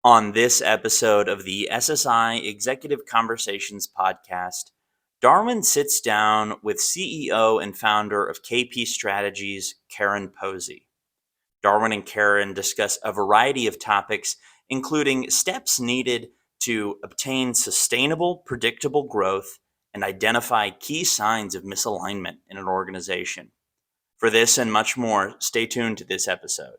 On this episode of the SSI Executive Conversations podcast, Darwin sits down with CEO and founder of KP Strategies, Karen Posey. Darwin and Karen discuss a variety of topics, including steps needed to obtain sustainable, predictable growth and identify key signs of misalignment in an organization. For this and much more, stay tuned to this episode.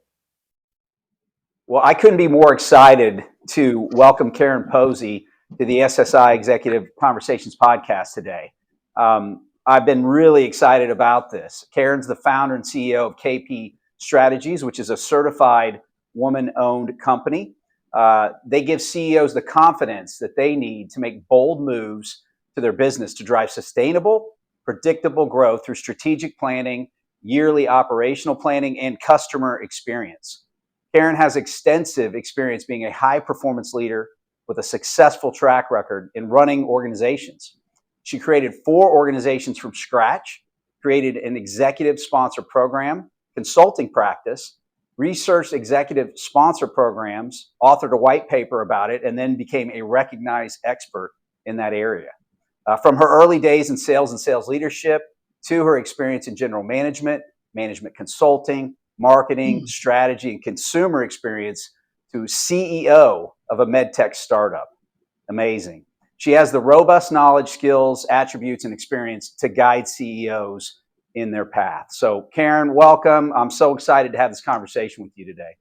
Well, I couldn't be more excited to welcome Karen Posey to the SSI Executive Conversations podcast today. I've been really excited about this. Karen's the founder and CEO of KP Strategies, which is a certified woman-owned company. They give CEOs the confidence that they need to make bold moves to their business to drive sustainable, predictable growth through strategic planning, yearly operational planning, and customer experience. Karen has extensive experience being a high-performance leader with a successful track record in running organizations. She created 4 organizations from scratch, created an executive sponsor program, consulting practice, researched executive sponsor programs, authored a white paper about it, and then became a recognized expert in that area. From her early days in sales and sales leadership to her experience in general management, management consulting, marketing, strategy, and consumer experience to CEO of a medtech startup. Amazing. She has the robust knowledge, skills, attributes, and experience to guide CEOs in their path. So, Karen, welcome. I'm so excited to have this conversation with you today.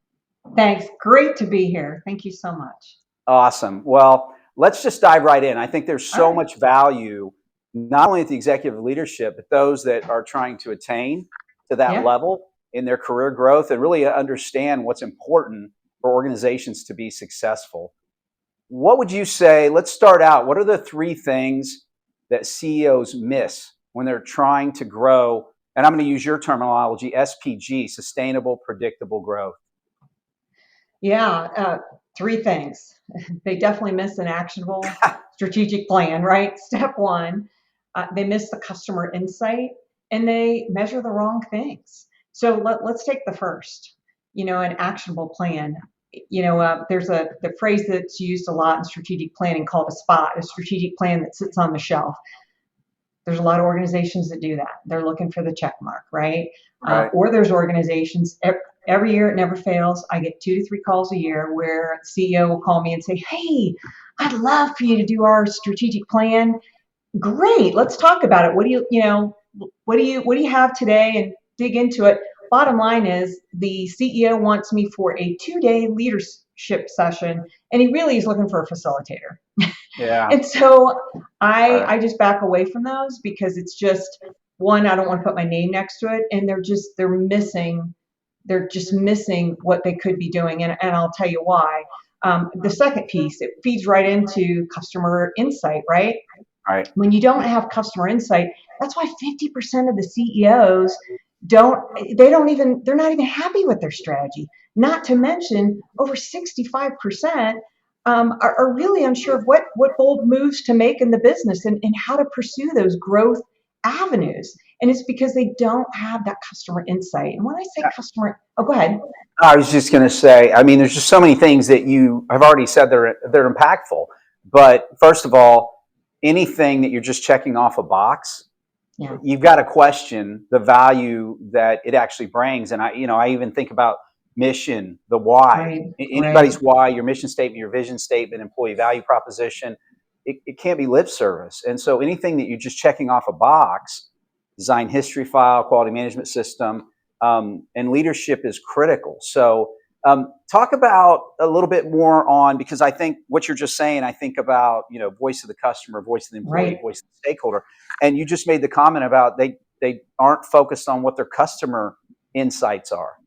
Thanks. Great to be here. Thank you so much. Awesome. Well, let's just dive right in. I think there's so much value, not only at the executive leadership, but those that are trying to attain to that level in their career growth and really understand what's important for organizations to be successful. What would you say, let's start out, what are the 3 things that CEOs miss when they're trying to grow, and I'm going to use your terminology, SPG, sustainable, predictable growth? Yeah, 3 things. They definitely miss an actionable strategic plan, right? Step 1, they miss the customer insight and they measure the wrong things. So let's take the first, an actionable plan. There's the phrase that's used a lot in strategic planning called a spot, a strategic plan that sits on the shelf. There's a lot of organizations that do that. They're looking for the check mark, right? Or there's organizations, every year it never fails. I get 2 to 3 calls a year where the CEO will call me and say, "Hey, I'd love for you to do our strategic plan." Great, let's talk about it. What do you have today? And dig into it. Bottom line is the CEO wants me for a 2-day leadership session, and he really is looking for a facilitator. Yeah. And so I just back away from those because it's just, one, I don't want to put my name next to it, and they're just missing what they could be doing, and I'll tell you why. The second piece, it feeds right into customer insight, right? Right. When you don't have customer insight, that's why 50% of the CEOs they're not even happy with their strategy. Not to mention over 65% are really unsure of what bold moves to make in the business and how to pursue those growth avenues. And it's because they don't have that customer insight. And when I say go ahead. I was just going to say, there's just so many things that you have already said they're impactful. But first of all, anything that you're just checking off a box, you've got to question the value that it actually brings. And I even think about mission, the why. Anybody's why, your mission statement, your vision statement, employee value proposition, it can't be lip service. And so anything that you're just checking off a box, design history file, quality management system, and leadership is critical. So talk about a little bit more on, because I think what you're just saying, I think about, voice of the customer, voice of the employee, voice of the stakeholder. And you just made the comment about they aren't focused on what their customer insights are.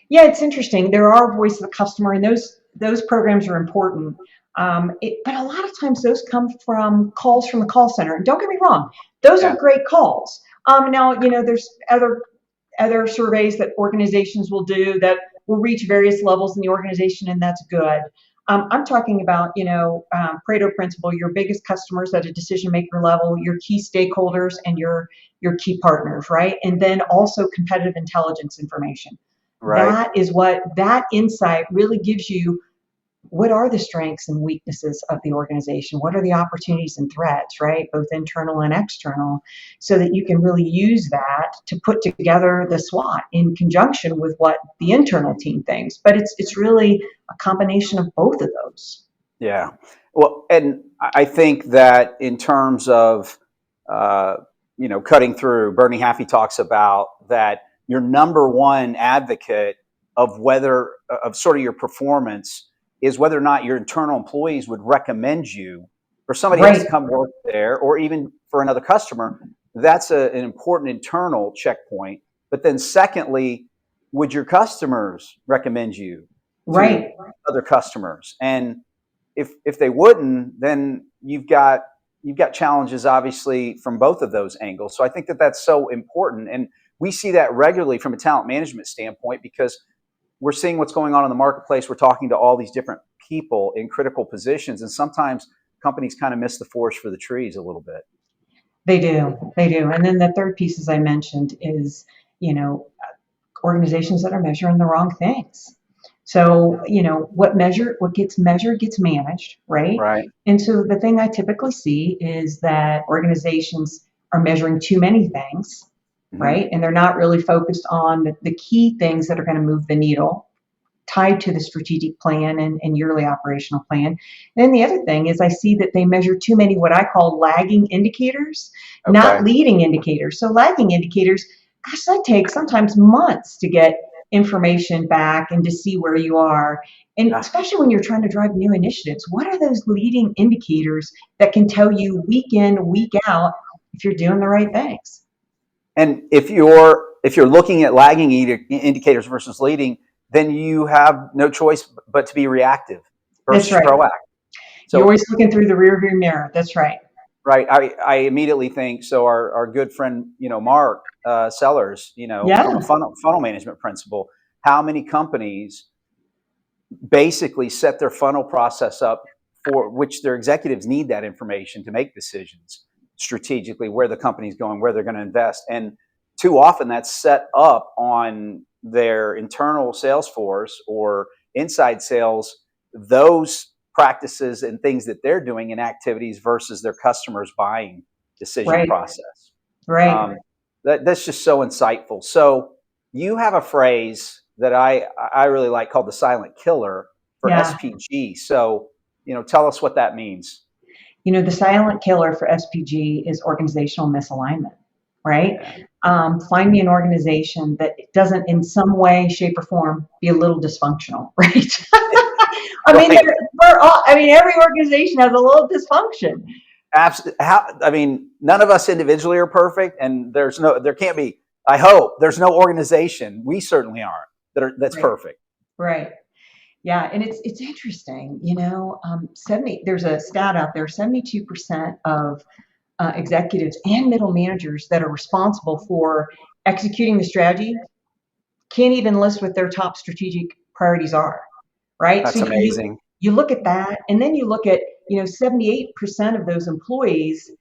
Yeah, it's interesting. There are voice of the customer, and those programs are important. But a lot of times those come from calls from the call center. And don't get me wrong, those are great calls. Now, there's other surveys that organizations will do that will reach various levels in the organization, and that's good. I'm talking about, Pareto principle, your biggest customers at a decision maker level, your key stakeholders, and your key partners, right? And then also competitive intelligence information. Right. That is what that insight really gives you what are the strengths and weaknesses of the organization? What are the opportunities and threats, right? Both internal and external, so that you can really use that to put together the SWOT in conjunction with what the internal team thinks. But it's really a combination of both of those. Yeah. Well, and I think that in terms of, cutting through, Bernie Haffey talks about that your number one advocate of sort of your performance is whether or not your internal employees would recommend you for somebody else Right, to come work there, or even for another customer. That's an important internal checkpoint. But then secondly, would your customers recommend you to right. other customers? And if they wouldn't, then you've got challenges obviously from both of those angles. So I think that that's so important, and we see that regularly from a talent management standpoint, because we're seeing what's going on in the marketplace. We're talking to all these different people in critical positions, and sometimes companies kind of miss the forest for the trees a little bit. They do, they do. And then the third piece, as I mentioned, is, you know, organizations that are measuring the wrong things. So, what gets measured gets managed, right? Right. And so the thing I typically see is that organizations are measuring too many things, Mm-hmm. right? And they're not really focused on the key things that are going to move the needle, tied to the strategic plan and yearly operational plan. And then the other thing is I see that they measure too many what I call lagging indicators, not Okay. leading indicators. So lagging indicators, gosh, that takes sometimes months to get information back and to see where you are. And Yeah. especially when you're trying to drive new initiatives, what are those leading indicators that can tell you week in, week out if you're doing the right things? And if you're looking at lagging indicators versus leading, then you have no choice but to be reactive That's versus right. proactive. You're So, always looking through the rearview mirror. That's right. right, I immediately think, so our good friend, Mark Sellers, from a Yeah. funnel management principle, how many companies basically set their funnel process up for which their executives need that information to make decisions strategically, where the company's going, where they're going to invest. And too often that's set up on their internal sales force or inside sales, those practices and things that they're doing and activities versus their customers' buying decision Right. process. Right. Um, that's just so insightful. So you have a phrase that I really like called the silent killer for Yeah. SPG. So, tell us what that means. The silent killer for SPG is organizational misalignment, right? Yeah. Find me an organization that doesn't, in some way, shape, or form, be a little dysfunctional, right? I mean, Right. every organization has a little dysfunction. Absolutely. None of us individually are perfect, and there can't be. I hope there's no organization. We certainly aren't that's Right. perfect. Right. Yeah, and it's interesting, 70. There's a stat out there: 72% of executives and middle managers that are responsible for executing the strategy can't even list what their top strategic priorities are, right? So That's amazing. you look at that, and then you look at 78% of those employees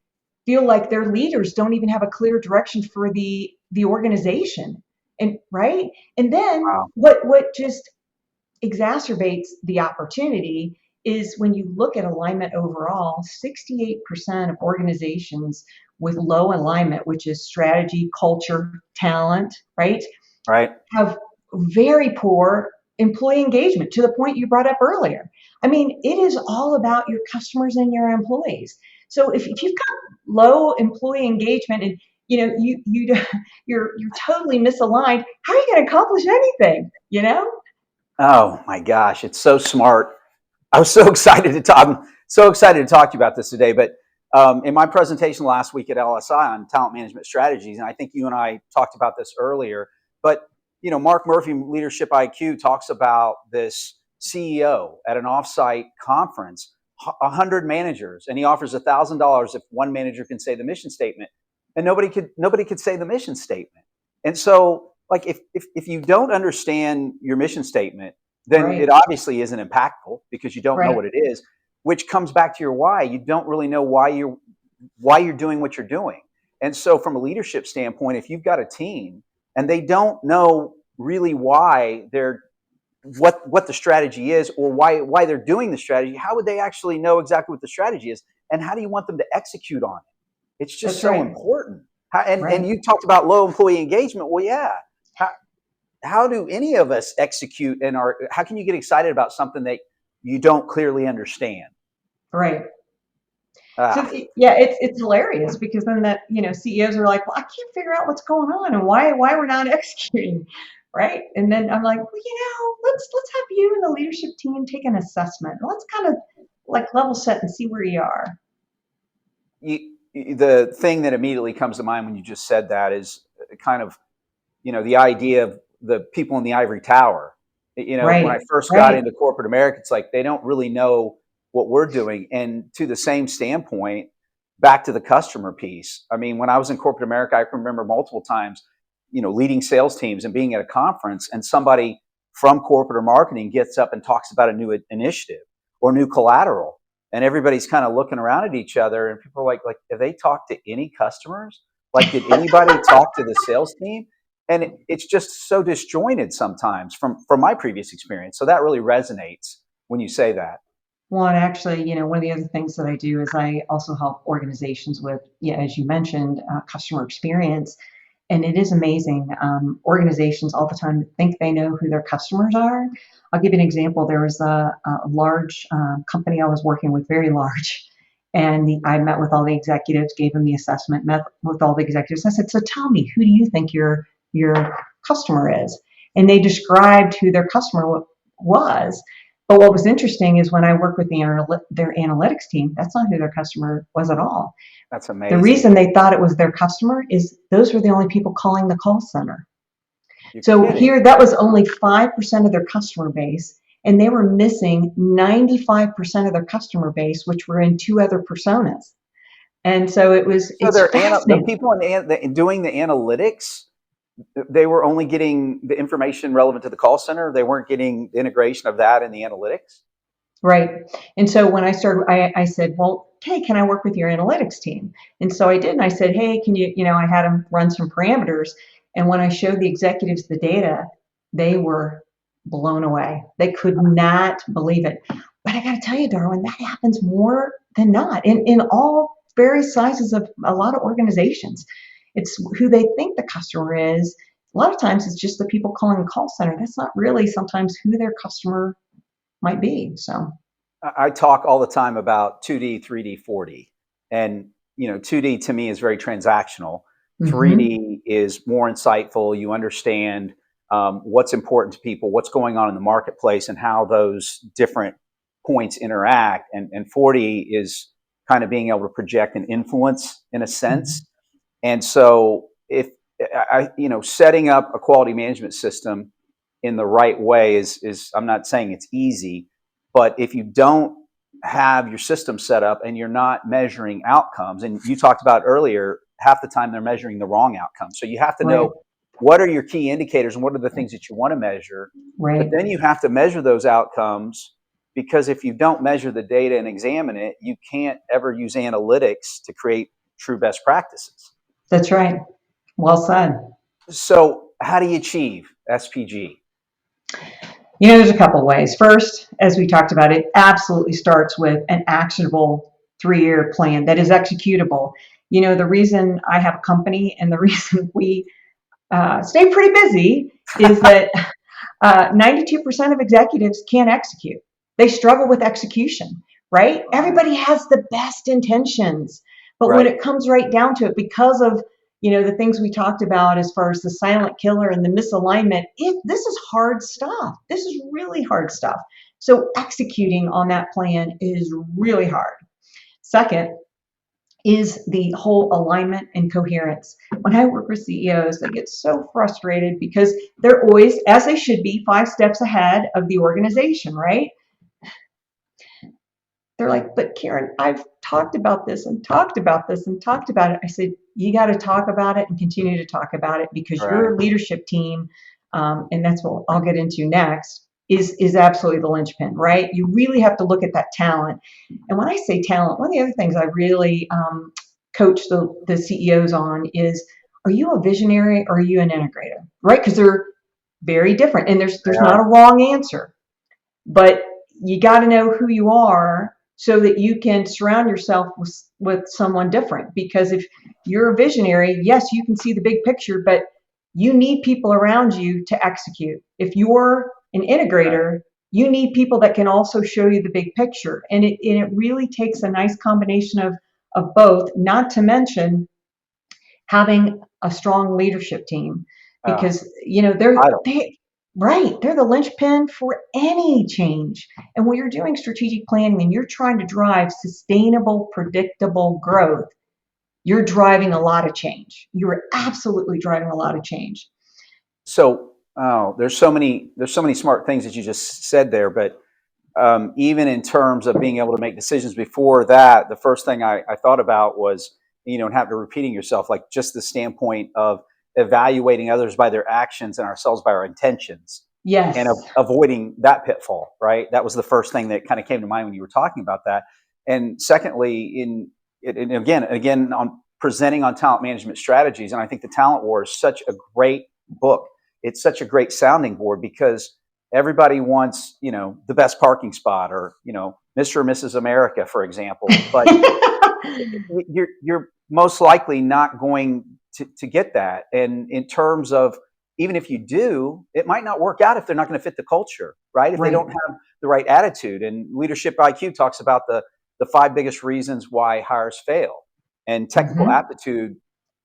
feel like their leaders don't even have a clear direction for the organization, and right, and then Wow. what just exacerbates the opportunity is when you look at alignment overall, 68% of organizations with low alignment, which is strategy, culture, talent, right, Right. have very poor employee engagement, to the point you brought up earlier. I mean, it is all about your customers and your employees. So if you've got low employee engagement and you're totally misaligned, how are you going to accomplish anything? Oh my gosh, it's so smart. I was so excited to talk. I'm so excited to talk to you about this today. But in my presentation last week at LSI on talent management strategies, and I think you and I talked about this earlier, but Mark Murphy, Leadership IQ, talks about this CEO at an offsite conference, 100 managers, and he offers $1,000 if one manager can say the mission statement, and nobody could say the mission statement. And so, like, if you don't understand your mission statement, then Right, it obviously isn't impactful because you don't know right, what it is, which comes back to your why. You don't really know why you're doing what you're doing. And so from a leadership standpoint, if you've got a team and they don't know really why what the strategy is, or why they're doing the strategy, how would they actually know exactly what the strategy is, and how do you want them to execute on it? It's just That's so right. important. And Right. you talked about low employee engagement. Well, yeah. How do any of us execute, and how can you get excited about something that you don't clearly understand? Right. So Ah, yeah, it's hilarious because then that CEOs are like, well, I can't figure out what's going on and why we're not executing, right? And then I'm like, well, let's have you and the leadership team take an assessment. Let's kind of like level set and see where you are. the thing that immediately comes to mind when you just said that is kind of, the idea of the people in the ivory tower. When I Right. first got Right. into corporate America, it's like they don't really know what we're doing. And to the same standpoint, back to the customer piece. I mean, when I was in corporate America, I can remember multiple times, leading sales teams and being at a conference, and somebody from corporate or marketing gets up and talks about a new initiative or new collateral, and everybody's kind of looking around at each other, and people are like, have they talked to any customers? Like, did anybody talk to the sales team? And it's just so disjointed sometimes from my previous experience. So that really resonates when you say that. Well, and actually, one of the other things that I do is I also help organizations with, yeah, as you mentioned, customer experience. And it is amazing. Organizations all the time think they know who their customers are. I'll give you an example. There was a large company I was working with, very large, and I met with all the executives, gave them the assessment, met with all the executives. I said, "So tell me, who do you think your customer is?" And they described who their customer was. But what was interesting is when I worked with their analytics team, that's not who their customer was at all. That's The amazing. reason they thought it was their customer is those were the only people calling the call center. You're So kidding. here, that was only 5% of their customer base, and they were missing 95% of their customer base, which were in two other personas. And so So it's the fascinating. people doing the analytics, they were only getting the information relevant to the call center. They weren't getting the integration of that in the analytics. Right. And so when I started, I said, well, hey, can I work with your analytics team? And so I did. And I said, hey, can I had them run some parameters. And when I showed the executives the data, they were blown away. They could not believe it. But I got to tell you, Darwin, that happens more than not in all various sizes of a lot of organizations. It's who they think the customer is. A lot of times it's just the people calling the call center. That's not really sometimes who their customer might be. So. I talk all the time about 2D, 3D, 4D. And, 2D to me is very transactional. Mm-hmm. 3D is more insightful. You understand what's important to people, what's going on in the marketplace, and how those different points interact. And 4D is kind of being able to project an influence in a Mm-hmm. sense. And so if setting up a quality management system in the right way is I'm not saying it's easy, but if you don't have your system set up and you're not measuring outcomes, and you talked about earlier, half the time they're measuring the wrong outcomes. So you have to Right, know what are your key indicators and what are the things that you want to measure. But right. then you have to measure those outcomes, because if you don't measure the data and examine it, you can't ever use analytics to create true best practices. That's right. Well said. So how do you achieve SPG? There's a couple ways. First, as we talked about, it absolutely starts with an actionable 3-year plan that is executable. The reason I have a company and the reason we stay pretty busy is that 92% of executives can't execute. They struggle with execution, right? Right. Everybody has the best intentions, but when Right. it comes right down to it, because of the things we talked about as far as the silent killer and the misalignment, this is hard stuff. This is really hard stuff. So executing on that plan is really hard. Second, is the whole alignment and coherence. When I work with CEOs, they get so frustrated because they're always, as they should be, 5 steps ahead of the organization, right? They're like, but Karen, I've talked about this and talked about this and talked about it. I said, you got to talk about it and continue to talk about it because Right. your leadership team, and that's what I'll get into next, is absolutely the linchpin, right? You really have to look at that talent. And when I say talent, one of the other things I really coach the CEOs on is, are you a visionary or are you an integrator, right? Because very different. And there's They not are. a wrong answer, but you got to know who you are so that you can surround yourself with someone different. Because if you're a visionary, yes, you can see the big picture, but you need people around you to execute. If you're an Right. integrator, you need people that can also show you the big picture. And it really takes a nice combination of both, not to mention having a strong leadership team, Oh, because they're I don't. they're the linchpin for any change. And when you're doing strategic planning and you're trying to drive sustainable, predictable growth, you're driving a lot of change. You're absolutely driving a lot of change. So, oh, there's so many smart things that you just said there, but even in terms of being able to make decisions before that, the first thing I thought about was, and have to repeating yourself, like just the standpoint of evaluating others by their actions and ourselves by our intentions, and Yes. avoiding that pitfall, right? That was the first thing that kind of came to mind when you were talking about that. And secondly, again, on presenting on talent management strategies, and I think the Talent War is such a great book. It's such a great sounding board because everybody wants, the best parking spot, or, Mr. or Mrs. America, for example. But you're most likely not going to get that. And in terms of, even if you do, it might not work out if they're not going to fit the culture, right? If they Right. don't have the right attitude. And Leadership IQ talks about the five biggest reasons why hires fail. And technical Hmm. aptitude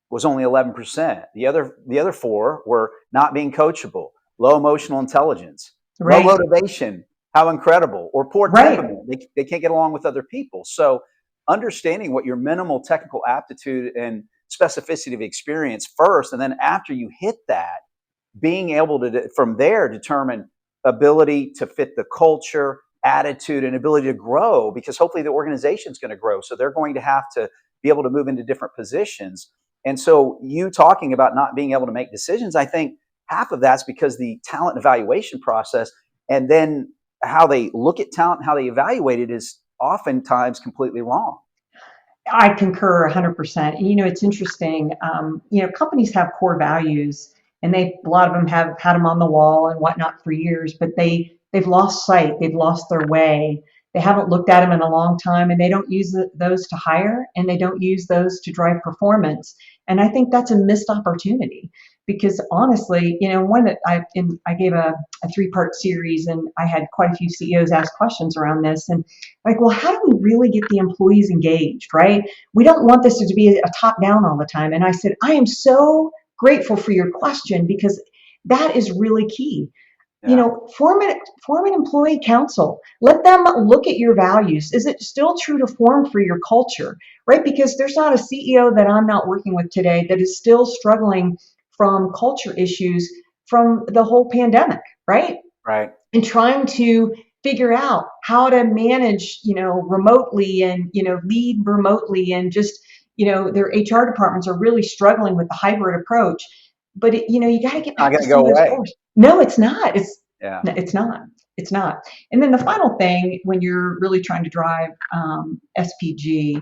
was only 11%. The other four were not being coachable, low emotional intelligence, low Right. motivation, how incredible, or poor Right. temperament. They can't get along with other people. So understanding what your minimal technical aptitude and specificity of experience first, and then after you hit that, being able to from there determine ability to fit the culture, attitude, and ability to grow, because hopefully the organization is going to grow, so they're going to have to be able to move into different positions. And so you talking about not being able to make decisions, I think half of that's because the talent evaluation process, and then how they look at talent and how they evaluate it, is oftentimes completely wrong. I concur 100%. And it's interesting. Companies have core values, and a lot of them have had them on the wall and whatnot for years, but they've lost sight. They've lost their way. They haven't looked at them in a long time, and they don't use those to hire, and they don't use those to drive performance. And I think that's a missed opportunity, because honestly, one that I gave a 3-part series, and I had quite a few CEOs ask questions around this, and like, well, how do we really get the employees engaged, right? We don't want this to be a top down all the time. And I said, I am so grateful for your question, because that is really key. Yeah. Form an employee council. Let them look at your values. Is it still true to form for your culture, right? Because there's not a CEO that I'm not working with today that is still struggling from culture issues from the whole pandemic, right? Right. And trying to figure out how to manage, remotely, and, lead remotely, and just, their HR departments are really struggling with the hybrid approach. But you got to get Not back going to to some go of those away. cores. No, it's not. Yeah. It's not. It's not. And then the final thing, when you're really trying to drive SPG,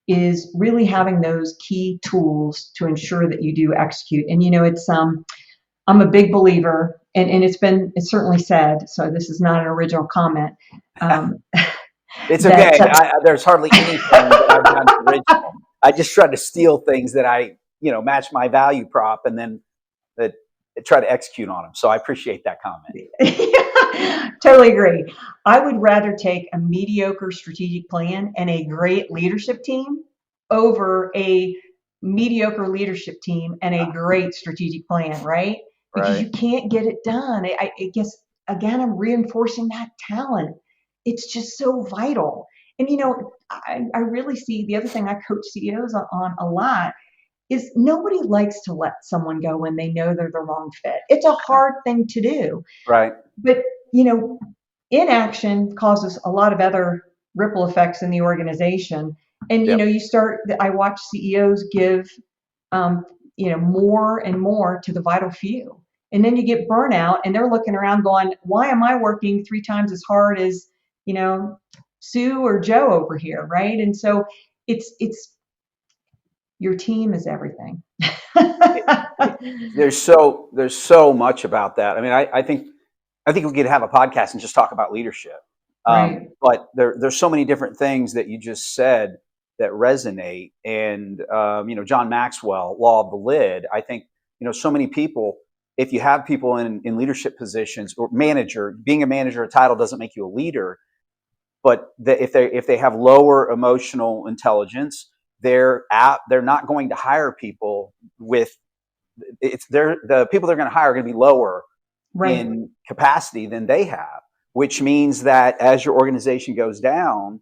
is really having those key tools to ensure that you do execute. And it's I'm a big believer, and it's certainly said, so this is not an original comment, um, It's that okay. There's hardly anything that I've done original. I just try to steal things that I, match my value prop, and then that try to execute on them. So I appreciate that comment. totally agree. I would rather take a mediocre strategic plan and a great leadership team over a mediocre leadership team and a great strategic plan, right? Because Right. you can't get it done. I guess, again, I'm reinforcing that talent. It's just so vital. And I really see the other thing I coach CEOs on a lot is nobody likes to let someone go when they know they're the wrong fit. It's a hard thing to do, Right. but you know, inaction causes a lot of other ripple effects in the organization. And Yep. I watch CEOs give um, more and more to the vital few. And then you get burnout, and they're looking around going, why am I working 3 times as hard as, you know, Sue or Joe over here, right? And so it's Your team is everything. There's so much about that. I mean, I think we could have a podcast and just talk about leadership. Right. But there's so many different things that you just said that resonate. And John Maxwell, Law of the Lid. I think so many people. If you have people in leadership positions or manager, being a manager, a title doesn't make you a leader. But if they have lower emotional intelligence, they're not going to hire people with the people they're going to hire are going to be lower Right. in capacity than they have, which means that as your organization goes down,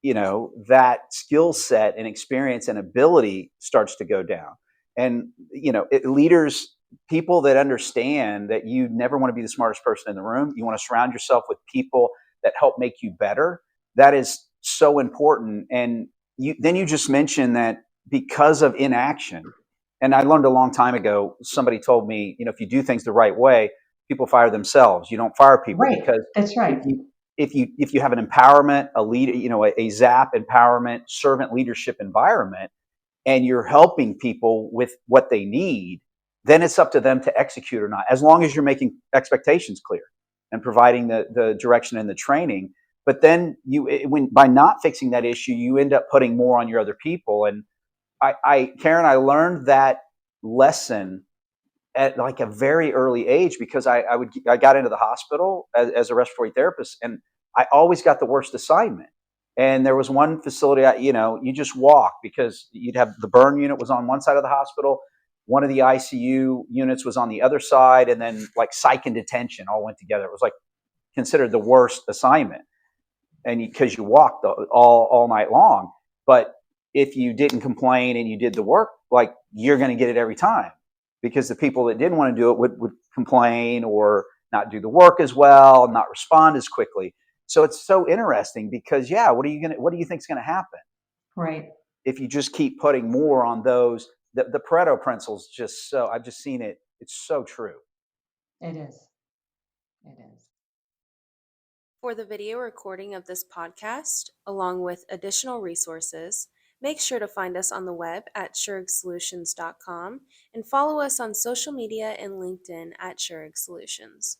that skill set and experience and ability starts to go down. And leaders, people that understand that you never want to be the smartest person in the room, you want to surround yourself with people that help make you better. That is so important. And you just mentioned that because of inaction, and I learned a long time ago, somebody told me, if you do things the right way, people fire themselves. You don't fire people, Right. because That's if right. you have an empowerment, a lead, a ZAP empowerment, servant leadership environment, and you're helping people with what they need, then it's up to them to execute or not, as long as you're making expectations clear and providing the direction and the training. But then by not fixing that issue, you end up putting more on your other people. And Karen, I learned that lesson at like a very early age, because I got into the hospital as a respiratory therapist, and I always got the worst assignment. And there was one facility, you just walk, because you'd have the burn unit was on one side of the hospital, one of the ICU units was on the other side, and then like psych and detention all went together. It was like considered the worst assignment, and because you walked all night long. But if you didn't complain and you did the work, like, you're going to get it every time, because the people that didn't want to do it would complain or not do the work as well, not respond as quickly. So it's so interesting, because what do you think is going to happen Right. if you just keep putting more on those? The Pareto principle is just so, I've just seen it. It's so true. It is. It is. For the video recording of this podcast, along with additional resources, make sure to find us on the web at shurigsolutions.com and follow us on social media and LinkedIn at Shurig Solutions.